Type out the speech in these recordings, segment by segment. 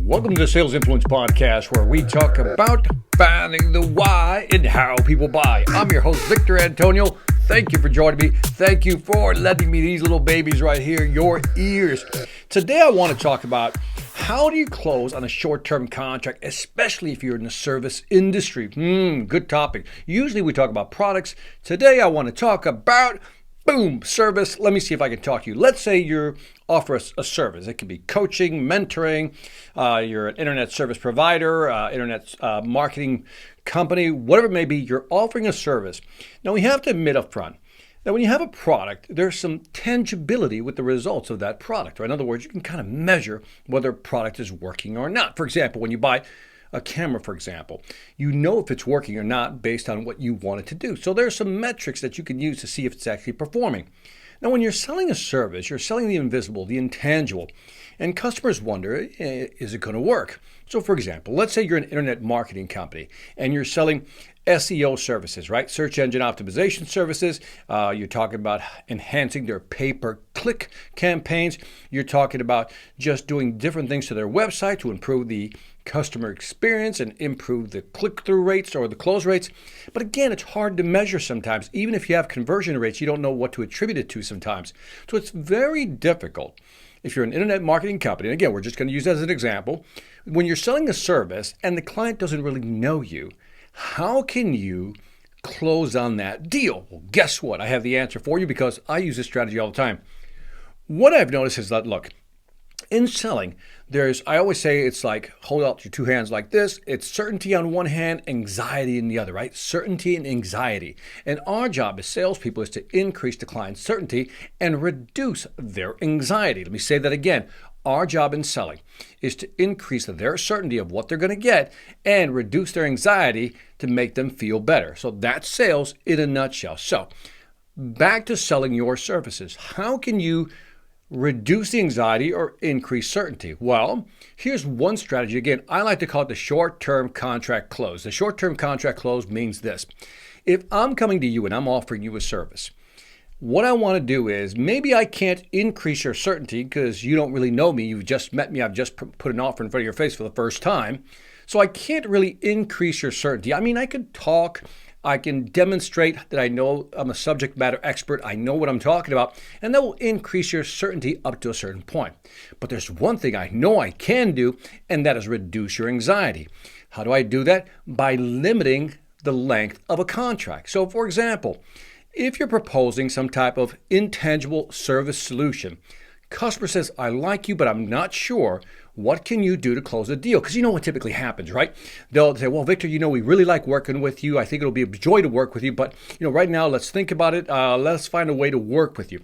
Welcome to the Sales Influence Podcast, where we talk about finding the why and how people buy. I'm your host, Victor Antonio. Thank you for joining me. Thank you for lending me these little babies right here, your ears. Today, I want to talk about how do you close on a short-term contract, especially if you're in the service industry. Good topic. Usually we talk about products. Today, I want to talk about service. Let me see if I can talk to you. Let's say you offer a service. It can be coaching, mentoring. You're an internet service provider, internet marketing company, whatever it may be. You're offering a service. Now, we have to admit up front that when you have a product, there's some tangibility with the results of that product. Or in other words, you can kind of measure whether a product is working or not. For example, when you buy a camera, for example, you know if it's working or not based on what you want it to do. So there's some metrics that you can use to see if it's actually performing. Now, when you're selling a service, you're selling the invisible, the intangible, and customers wonder, is it going to work? So, for example, let's say you're an internet marketing company and you're selling SEO services, right? Search engine optimization services. You're talking about enhancing their pay-per-click campaigns. You're talking about just doing different things to their website to improve the customer experience and improve the click-through rates or the close rates. But again, it's hard to measure sometimes. Even if you have conversion rates, you don't know what to attribute it to sometimes. So it's very difficult. If you're an internet marketing company, and again, we're just going to use that as an example, when you're selling a service and the client doesn't really know you, how can you close on that deal? Well, guess what? I have the answer for you because I use this strategy all the time. What I've noticed is that, look, in selling, I always say it's like hold out your two hands like this. It's certainty on one hand, anxiety in the other, right? Certainty and anxiety. And our job as salespeople is to increase the client's certainty and reduce their anxiety. Let me say that again. Our job in selling is to increase their certainty of what they're going to get and reduce their anxiety to make them feel better. So that's sales in a nutshell. So back to selling your services. How can you reduce the anxiety or increase certainty? Well, here's one strategy. Again, I like to call it the short-term contract close. The short-term contract close means this. If I'm coming to you and I'm offering you a service, what I want to do is maybe I can't increase your certainty because you don't really know me. You've just met me. I've just put an offer in front of your face for the first time. So I can't really increase your certainty. I mean, I could talk. I can demonstrate that I know I'm a subject matter expert. I know what I'm talking about. And that will increase your certainty up to a certain point. But there's one thing I know I can do, and that is reduce your anxiety. How do I do that? By limiting the length of a contract. So, for example, if you're proposing some type of intangible service solution, customer says, I like you, but I'm not sure. What can you do to close a deal? Because you know what typically happens, right? They'll say, well, Victor, we really like working with you. I think it'll be a joy to work with you. But, right now, let's think about it. Let's find a way to work with you.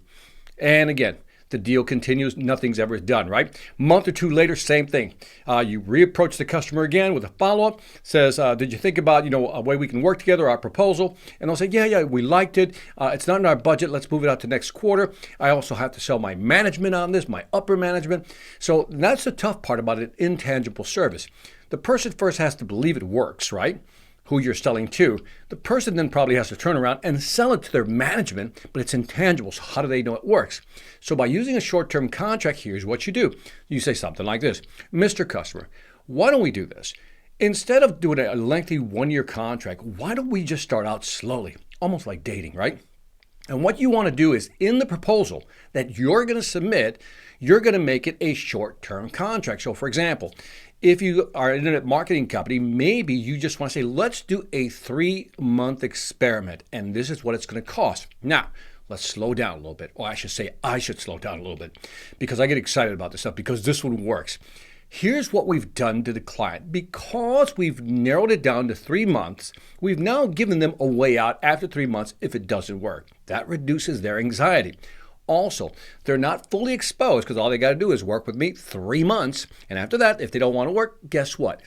And again, the deal continues. Nothing's ever done, right? Month or two later, same thing. You reapproach the customer again with a follow-up. Says, did you think about, a way we can work together, our proposal? And they'll say, yeah, we liked it. It's not in our budget. Let's move it out to next quarter. I also have to sell my management on this, my upper management. So that's the tough part about an intangible service. The person first has to believe it works, right? Who you're selling to. The person then probably has to turn around and sell it to their management, but it's intangible. So how do they know it works? So by using a short-term contract, here's what you do. You say something like this. Mr. Customer, why don't we do this? Instead of doing a lengthy one-year contract, why don't we just start out slowly, almost like dating, right? And what you want to do is in the proposal that you're going to submit, you're going to make it a short-term contract. So for example, if you are an internet marketing company, maybe you just want to say, let's do a 3-month experiment, and this is what it's going to cost. Now, let's slow down a little bit. Or I should say, I should slow down a little bit because I get excited about this stuff because this one works. Here's what we've done to the client. Because we've narrowed it down to 3 months, we've now given them a way out after 3 months if it doesn't work. That reduces their anxiety. Also, they're not fully exposed because all they got to do is work with me 3 months. And after that, if they don't want to work, guess what?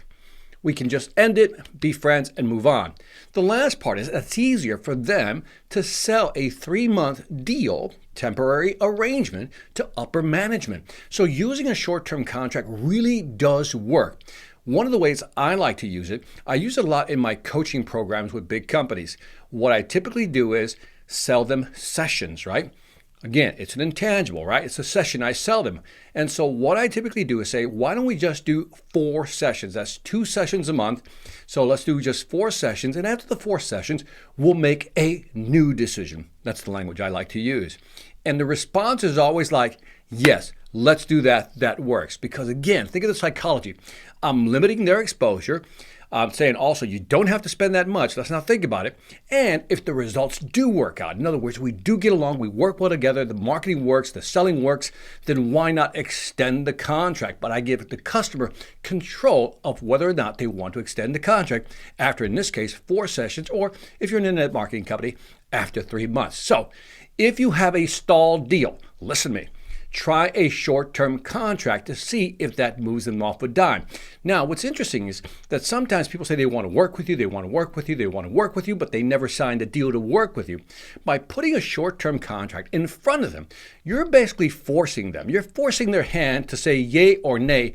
We can just end it, be friends, and move on. The last part is it's easier for them to sell a 3-month deal, temporary arrangement, to upper management. So using a short-term contract really does work. One of the ways I like to use it, I use it a lot in my coaching programs with big companies. What I typically do is sell them sessions, right? Again, it's an intangible, right? It's a session. I sell them. And so what I typically do is say, why don't we just do 4 sessions? That's 2 sessions a month. So let's do just 4 sessions. And after the 4 sessions, we'll make a new decision. That's the language I like to use. And the response is always like, yes, let's do that. That works. Because again, think of the psychology. I'm limiting their exposure. I'm saying also you don't have to spend that much. Let's not think about it. And if the results do work out, in other words, we do get along, we work well together, the marketing works, the selling works, then why not extend the contract? But I give the customer control of whether or not they want to extend the contract after, in this case, 4 sessions, or if you're an internet marketing company, after 3 months. So if you have a stalled deal, listen to me. Try a short-term contract to see if that moves them off a dime. Now, what's interesting is that sometimes people say they want to work with you, but they never signed a deal to work with you. By putting a short-term contract in front of them, you're basically forcing them. You're forcing their hand to say yay or nay,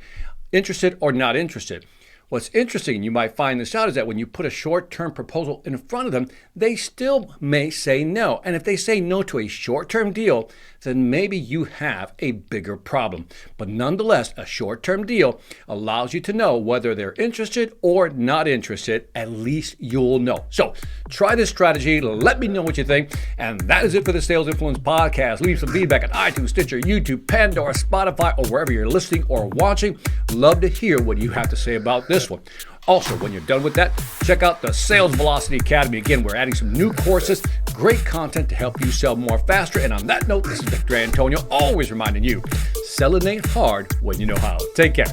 interested or not interested. What's interesting, and you might find this out, is that when you put a short-term proposal in front of them, they still may say no. And if they say no to a short-term deal, then maybe you have a bigger problem. But nonetheless, a short-term deal allows you to know whether they're interested or not interested. At least you'll know. So try this strategy. Let me know what you think. And that is it for the Sales Influence Podcast. Leave some feedback at iTunes, Stitcher, YouTube, Pandora, Spotify, or wherever you're listening or watching. Love to hear what you have to say about this one. Also, when you're done with that, check out the Sales Velocity Academy. Again, we're adding some new courses, great content to help you sell more faster. And on that note, this is Victor Antonio, always reminding you, selling ain't hard when you know how. Take care.